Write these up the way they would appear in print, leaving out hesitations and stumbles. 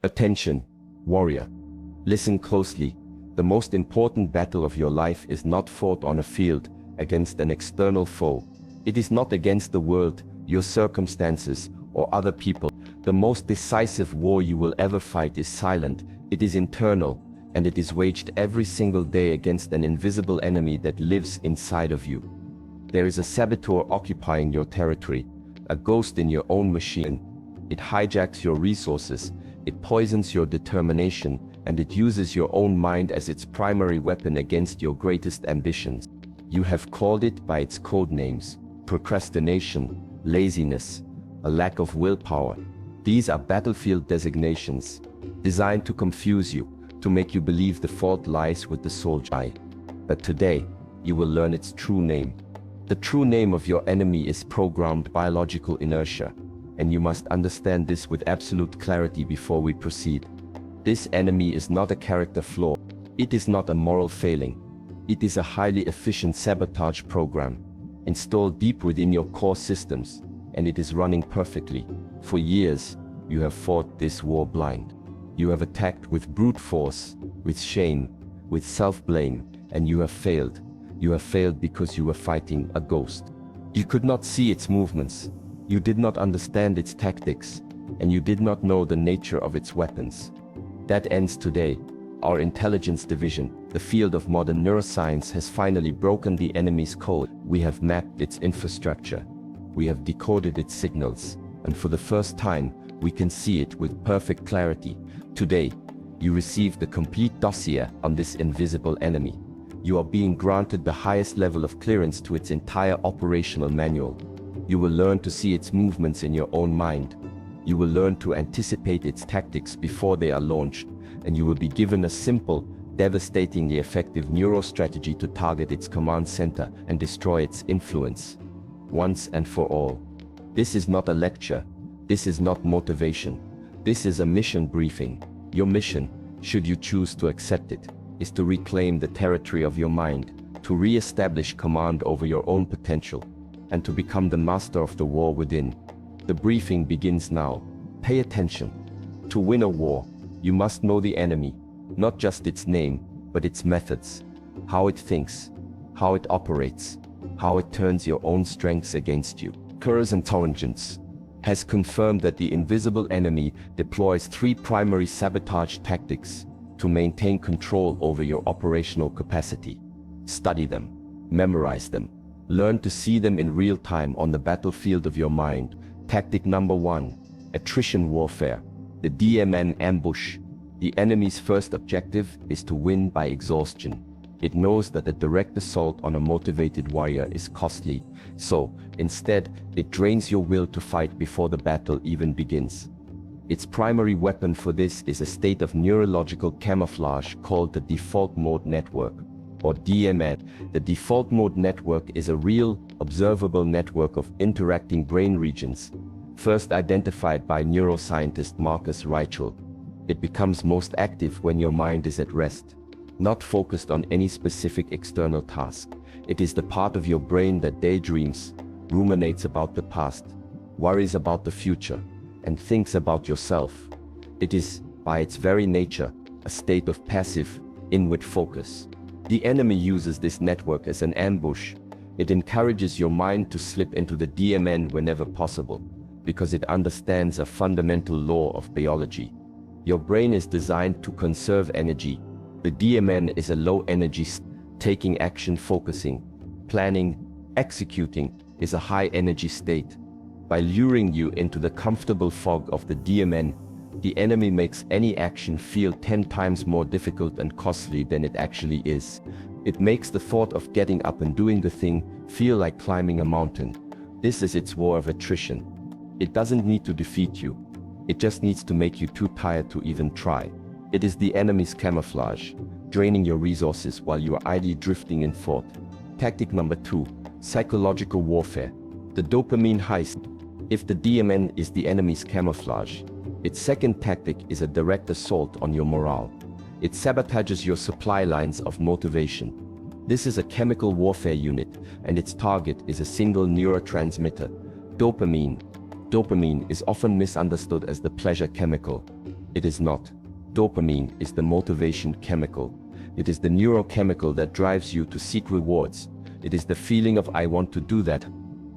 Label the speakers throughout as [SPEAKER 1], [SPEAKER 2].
[SPEAKER 1] Attention, warrior. Listen closely. The most important battle of your life is not fought on a field against an external foe. It is not against the world, your circumstances, or other people. The most decisive war you will ever fight is silent. It is internal, and it is waged every single day against an invisible enemy that lives inside of you. There is a saboteur occupying your territory, a ghost in your own machine. It hijacks your resources, it poisons your determination, and it uses your own mind as its primary weapon against your greatest ambitions. You have called it by its code names: procrastination, laziness, a lack of willpower. These are battlefield designations, designed to confuse you, to make you believe the fault lies with the soldier. But today, you will learn its true name. The true name of your enemy is programmed biological inertia, and you must understand this with absolute clarity before we proceed. This enemy is not a character flaw. It is not a moral failing. It is a highly efficient sabotage program, installed deep within your core systems, and it is running perfectly. For years, you have fought this war blind. You have attacked with brute force, with shame, with self-blame, and you have failed. You have failed because you were fighting a ghost. You could not see its movements. You did not understand its tactics, and you did not know the nature of its weapons. That ends today. Our intelligence division, the field of modern neuroscience, has finally broken the enemy's code. We have mapped its infrastructure. We have decoded its signals, and for the first time, we can see it with perfect clarity. Today, you receive the complete dossier on this invisible enemy. You are being granted the highest level of clearance to its entire operational manual. You will learn to see its movements in your own mind. You will learn to anticipate its tactics before they are launched, and you will be given a simple, devastatingly effective neurostrategy to target its command center and destroy its influence, once and for all. This is not a lecture. This is not motivation. This is a mission briefing. Your mission, should you choose to accept it, is to reclaim the territory of your mind, to re-establish command over your own potential, and to become the master of the war within. The briefing begins now. Pay attention. To win a war, you must know the enemy, not just its name, but its methods, how it thinks, how it operates, how it turns your own strengths against you. Curr's intelligence has confirmed that the invisible enemy deploys 3 primary sabotage tactics to maintain control over your operational capacity. Study them, memorize them, learn to see them in real time on the battlefield of your mind. Tactic number 1, attrition warfare, the DMN ambush. The enemy's first objective is to win by exhaustion. It knows that a direct assault on a motivated warrior is costly, so instead, it drains your will to fight before the battle even begins. Its primary weapon for this is a state of neurological camouflage called the default mode network, or DMN. The default mode network is a real, observable network of interacting brain regions, first identified by neuroscientist Marcus Reichel. It becomes most active when your mind is at rest, not focused on any specific external task. It is the part of your brain that daydreams, ruminates about the past, worries about the future, and thinks about yourself. It is, by its very nature, a state of passive, inward focus. The enemy uses this network as an ambush. It encourages your mind to slip into the DMN whenever possible, because it understands a fundamental law of biology. Your brain is designed to conserve energy. The DMN is a low-energy state. Taking action, focusing, planning, executing is a high-energy state. By luring you into the comfortable fog of the DMN, the enemy makes any action feel 10 times more difficult and costly than it actually is. It makes the thought of getting up and doing the thing feel like climbing a mountain. This is its war of attrition. It doesn't need to defeat you. It just needs to make you too tired to even try. It is the enemy's camouflage, draining your resources while you are idly drifting in thought. Tactic number 2, psychological warfare, the dopamine heist. If the DMN is the enemy's camouflage, its second tactic is a direct assault on your morale. It sabotages your supply lines of motivation. This is a chemical warfare unit, and its target is a single neurotransmitter, dopamine. Dopamine is often misunderstood as the pleasure chemical. It is not. Dopamine is the motivation chemical. It is the neurochemical that drives you to seek rewards. It is the feeling of "I want to do that."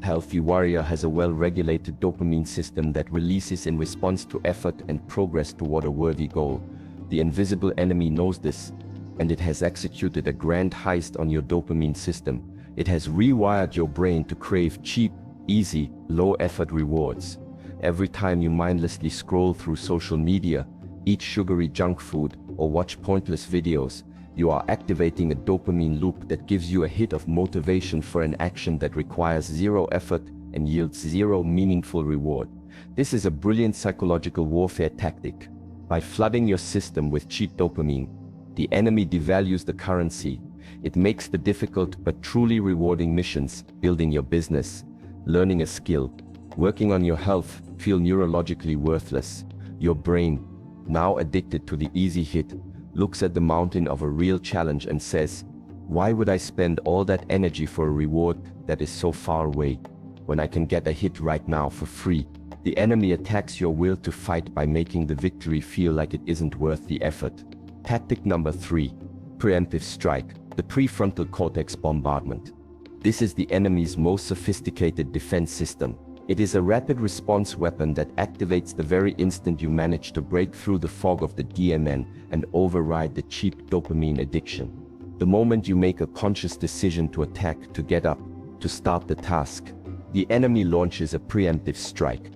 [SPEAKER 1] Healthy warrior has a well-regulated dopamine system that releases in response to effort and progress toward a worthy goal. The invisible enemy knows this, and it has executed a grand heist on your dopamine system. It has rewired your brain to crave cheap, easy, low-effort rewards. Every time you mindlessly scroll through social media, eat sugary junk food, or watch pointless videos, you are activating a dopamine loop that gives you a hit of motivation for an action that requires zero effort and yields zero meaningful reward. This is a brilliant psychological warfare tactic. By flooding your system with cheap dopamine, the enemy devalues the currency. It makes the difficult but truly rewarding missions, building your business, learning a skill, working on your health, feel neurologically worthless. Your brain, now addicted to the easy hit, looks at the mountain of a real challenge and says, "Why would I spend all that energy for a reward that is so far away, when I can get a hit right now for free?" The enemy attacks your will to fight by making the victory feel like it isn't worth the effort. Tactic number 3. Preemptive strike, the prefrontal cortex bombardment. This is the enemy's most sophisticated defense system. It is a rapid response weapon that activates the very instant you manage to break through the fog of the DMN and override the cheap dopamine addiction. The moment you make a conscious decision to attack, to get up, to start the task, the enemy launches a preemptive strike.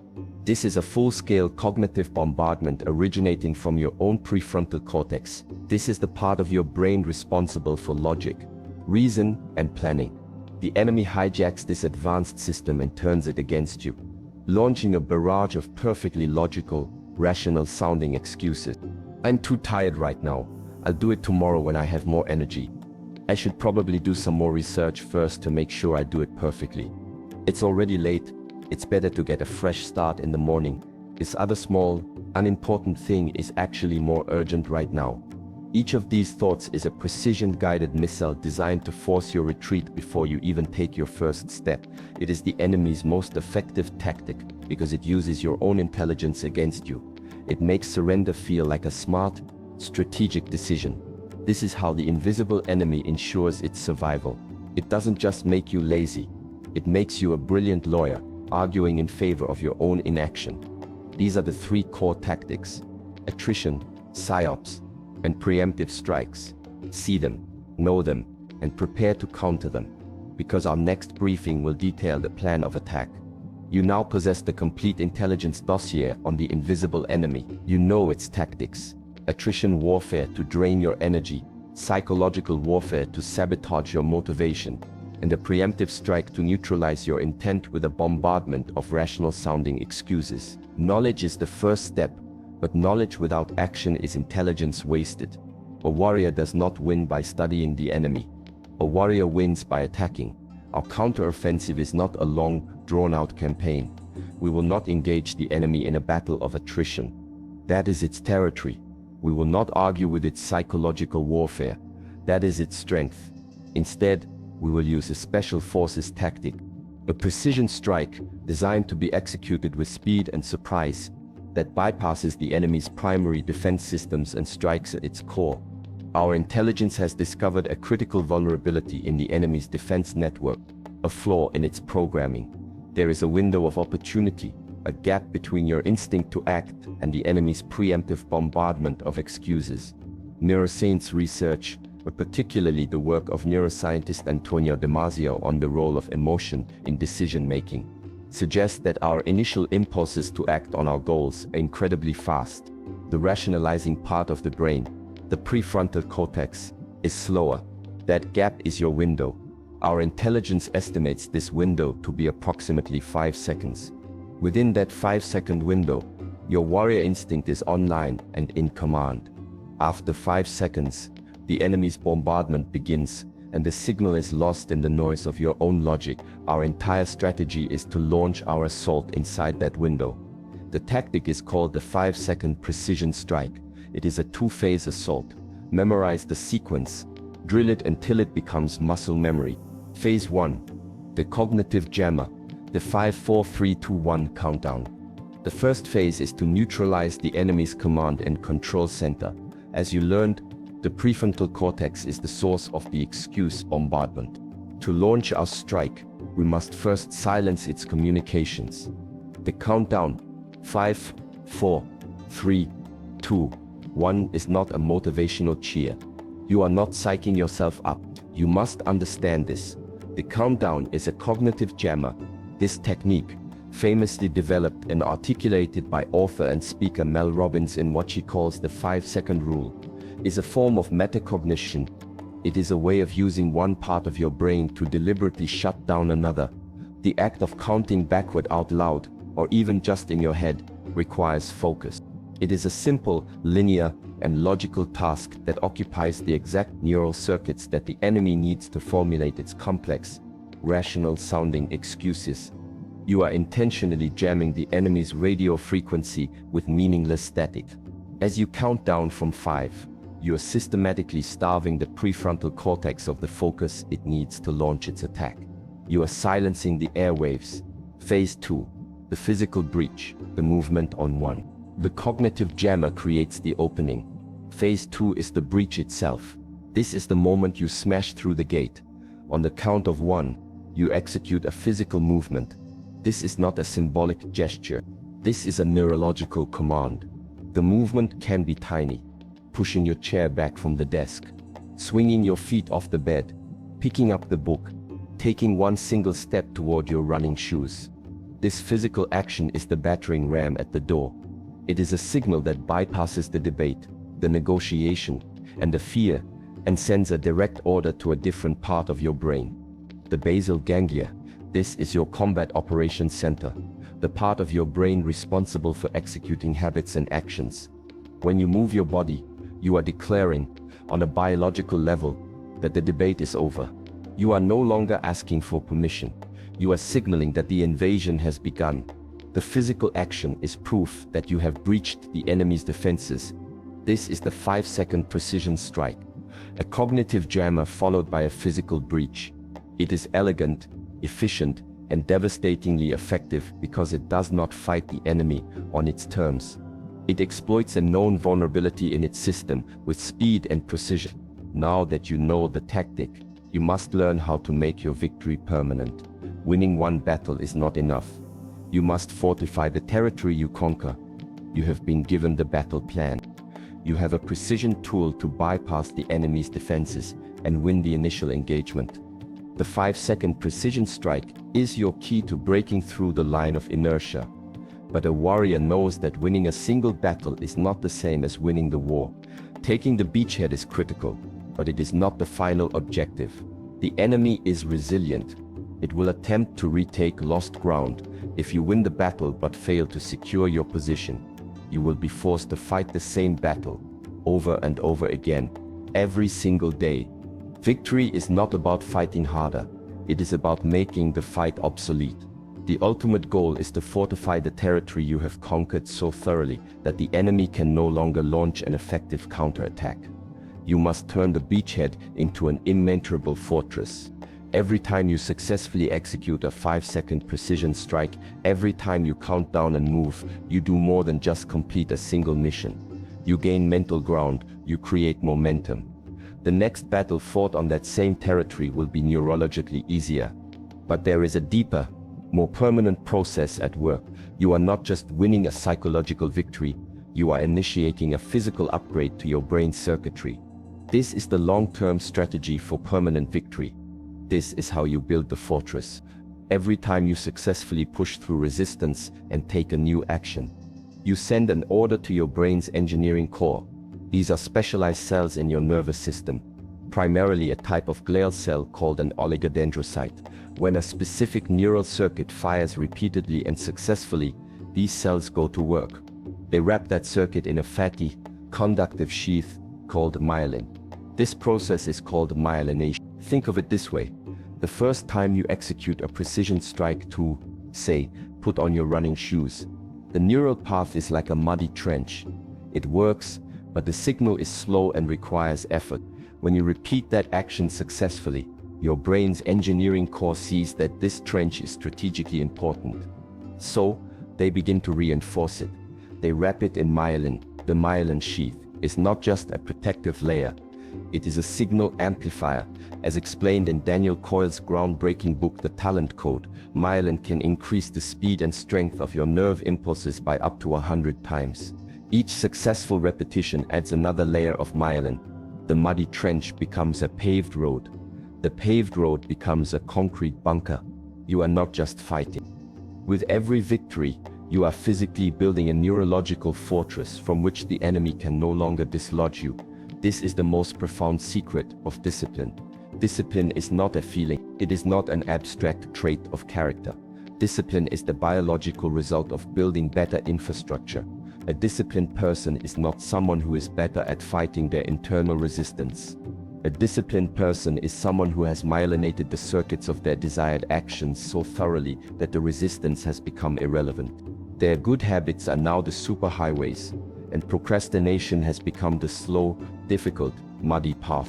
[SPEAKER 1] This is a full-scale cognitive bombardment originating from your own prefrontal cortex. This is the part of your brain responsible for logic, reason, and planning. The enemy hijacks this advanced system and turns it against you, launching a barrage of perfectly logical, rational-sounding excuses. "I'm too tired right now. I'll do it tomorrow when I have more energy. I should probably do some more research first to make sure I do it perfectly. It's already late. It's better to get a fresh start in the morning. This other small, unimportant thing is actually more urgent right now." Each of these thoughts is a precision-guided missile designed to force your retreat before you even take your first step. It is the enemy's most effective tactic because it uses your own intelligence against you. It makes surrender feel like a smart, strategic decision. This is how the invisible enemy ensures its survival. It doesn't just make you lazy. It makes you a brilliant lawyer, arguing in favor of your own inaction. These are the 3 core tactics: attrition, psyops, and preemptive strikes. See them, know them, and prepare to counter them, because our next briefing will detail the plan of attack. You now possess the complete intelligence dossier on the invisible enemy. You know its tactics: attrition warfare to drain your energy, psychological warfare to sabotage your motivation, and a preemptive strike to neutralize your intent with a bombardment of rational-sounding excuses. Knowledge is the first step, but knowledge without action is intelligence wasted. A warrior does not win by studying the enemy. A warrior wins by attacking. Our counteroffensive is not a long, drawn-out campaign. We will not engage the enemy in a battle of attrition. That is its territory. We will not argue with its psychological warfare. That is its strength. Instead, we will use a special forces tactic, a precision strike designed to be executed with speed and surprise, that bypasses the enemy's primary defense systems and strikes at its core. Our intelligence has discovered a critical vulnerability in the enemy's defense network, a flaw in its programming. There is a window of opportunity, a gap between your instinct to act and the enemy's preemptive bombardment of excuses. Neuroscience research, but particularly the work of neuroscientist Antonio Damasio on the role of emotion in decision-making, suggests that our initial impulses to act on our goals are incredibly fast. The rationalizing part of the brain, the prefrontal cortex, is slower. That gap is your window. Our intelligence estimates this window to be approximately 5 seconds. Within that 5-second window, your warrior instinct is online and in command. After 5 seconds, the enemy's bombardment begins, and the signal is lost in the noise of your own logic. Our entire strategy is to launch our assault inside that window. The tactic is called the 5-second precision strike. It is a 2-phase assault. Memorize the sequence. Drill it until it becomes muscle memory. Phase 1. The cognitive jammer. The 5-4-3-2-1 countdown. The first phase is to neutralize the enemy's command and control center. As you learned, the prefrontal cortex is the source of the excuse bombardment. To launch our strike, we must first silence its communications. The countdown, 5, 4, 3, 2, 1 is not a motivational cheer. You are not psyching yourself up. You must understand this. The countdown is a cognitive jammer. This technique, famously developed and articulated by author and speaker Mel Robbins in what she calls the 5-second rule, is a form of metacognition. It is a way of using one part of your brain to deliberately shut down another. The act of counting backward out loud, or even just in your head, requires focus. It is a simple, linear, and logical task that occupies the exact neural circuits that the enemy needs to formulate its complex, rational-sounding excuses. You are intentionally jamming the enemy's radio frequency with meaningless static. As you count down from 5, you are systematically starving the prefrontal cortex of the focus it needs to launch its attack. You are silencing the airwaves. Phase 2. The physical breach, the movement on 1. The cognitive jammer creates the opening. Phase 2 is the breach itself. This is the moment you smash through the gate. On the count of 1, you execute a physical movement. This is not a symbolic gesture. This is a neurological command. The movement can be tiny. Pushing your chair back from the desk, swinging your feet off the bed, picking up the book, taking one single step toward your running shoes. This physical action is the battering ram at the door. It is a signal that bypasses the debate, the negotiation, and the fear, and sends a direct order to a different part of your brain. The basal ganglia. This is your combat operations center, the part of your brain responsible for executing habits and actions. When you move your body, you are declaring, on a biological level, that the debate is over. You are no longer asking for permission. You are signaling that the invasion has begun. The physical action is proof that you have breached the enemy's defenses. This is the 5-second precision strike, a cognitive jammer followed by a physical breach. It is elegant, efficient, and devastatingly effective because it does not fight the enemy on its terms. It exploits a known vulnerability in its system with speed and precision. Now that you know the tactic, you must learn how to make your victory permanent. Winning one battle is not enough. You must fortify the territory you conquer. You have been given the battle plan. You have a precision tool to bypass the enemy's defenses and win the initial engagement. The 5-second precision strike is your key to breaking through the line of inertia. But a warrior knows that winning a single battle is not the same as winning the war. Taking the beachhead is critical, but it is not the final objective. The enemy is resilient. It will attempt to retake lost ground. If you win the battle but fail to secure your position, you will be forced to fight the same battle over and over again, every single day. Victory is not about fighting harder. It is about making the fight obsolete. The ultimate goal is to fortify the territory you have conquered so thoroughly that the enemy can no longer launch an effective counterattack. You must turn the beachhead into an impenetrable fortress. Every time you successfully execute a 5-second precision strike, every time you count down and move, you do more than just complete a single mission. You gain mental ground, you create momentum. The next battle fought on that same territory will be neurologically easier. But there is a deeper, more permanent process at work. You are not just winning a psychological victory, you are initiating a physical upgrade to your brain circuitry. This is the long-term strategy for permanent victory. This is how you build the fortress. Every time you successfully push through resistance and take a new action, you send an order to your brain's engineering core. These are specialized cells in your nervous system, primarily a type of glial cell called an oligodendrocyte. When a specific neural circuit fires repeatedly and successfully, these cells go to work. They wrap that circuit in a fatty, conductive sheath called myelin. This process is called myelination. Think of it this way. The first time you execute a precision strike to, say, put on your running shoes, the neural path is like a muddy trench. It works, but the signal is slow and requires effort. When you repeat that action successfully, your brain's engineering core sees that this trench is strategically important. So, they begin to reinforce it. They wrap it in myelin. The myelin sheath is not just a protective layer. It is a signal amplifier. As explained in Daniel Coyle's groundbreaking book, The Talent Code, myelin can increase the speed and strength of your nerve impulses by up to 100 times. Each successful repetition adds another layer of myelin. The muddy trench becomes a paved road. The paved road becomes a concrete bunker. You are not just fighting. With every victory, you are physically building a neurological fortress from which the enemy can no longer dislodge you. This is the most profound secret of discipline. Discipline is not a feeling. It is not an abstract trait of character. Discipline is the biological result of building better infrastructure. A disciplined person is not someone who is better at fighting their internal resistance. A disciplined person is someone who has myelinated the circuits of their desired actions so thoroughly that the resistance has become irrelevant. Their good habits are now the superhighways, and procrastination has become the slow, difficult, muddy path.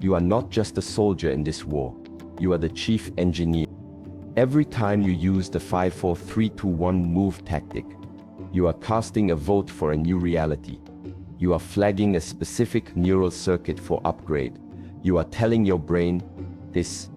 [SPEAKER 1] You are not just a soldier in this war. You are the chief engineer. Every time you use the 5-4-3-2-1 move tactic, you are casting a vote for a new reality. You are flagging a specific neural circuit for upgrade. You are telling your brain, this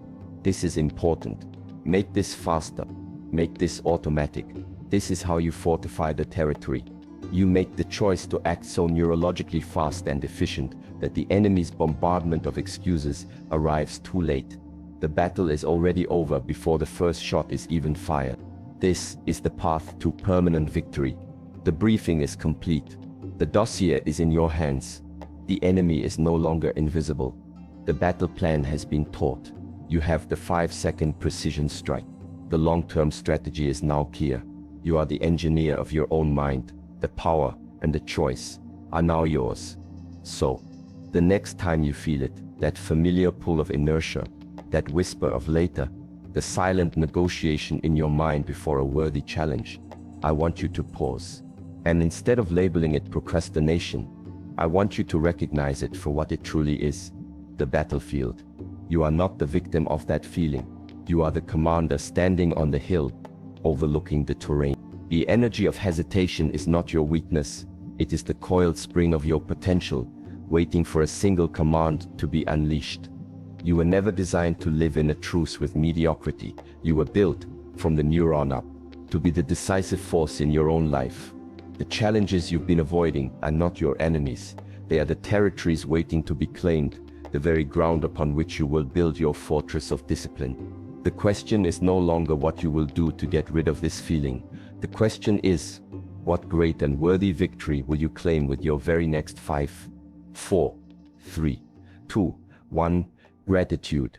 [SPEAKER 1] is important. Make this faster. Make this automatic. This is how you fortify the territory. You make the choice to act so neurologically fast and efficient that the enemy's bombardment of excuses arrives too late. The battle is already over before the first shot is even fired. This is the path to permanent victory. The briefing is complete. The dossier is in your hands. The enemy is no longer invisible. The battle plan has been taught. You have the 5-second precision strike. The long-term strategy is now clear. You are the engineer of your own mind. The power and the choice are now yours. So, the next time you feel it, that familiar pull of inertia, that whisper of later, the silent negotiation in your mind before a worthy challenge, I want you to pause. And instead of labeling it procrastination, I want you to recognize it for what it truly is, the battlefield. You are not the victim of that feeling. You are the commander standing on the hill, overlooking the terrain. The energy of hesitation is not your weakness. It is the coiled spring of your potential, waiting for a single command to be unleashed. You were never designed to live in a truce with mediocrity. You were built, from the neuron up, to be the decisive force in your own life. The challenges you've been avoiding are not your enemies. They are the territories waiting to be claimed, the very ground upon which you will build your fortress of discipline. The question is no longer what you will do to get rid of this feeling. The question is, what great and worthy victory will you claim with your very next 5, 4, 3, 2, 1 gratitude.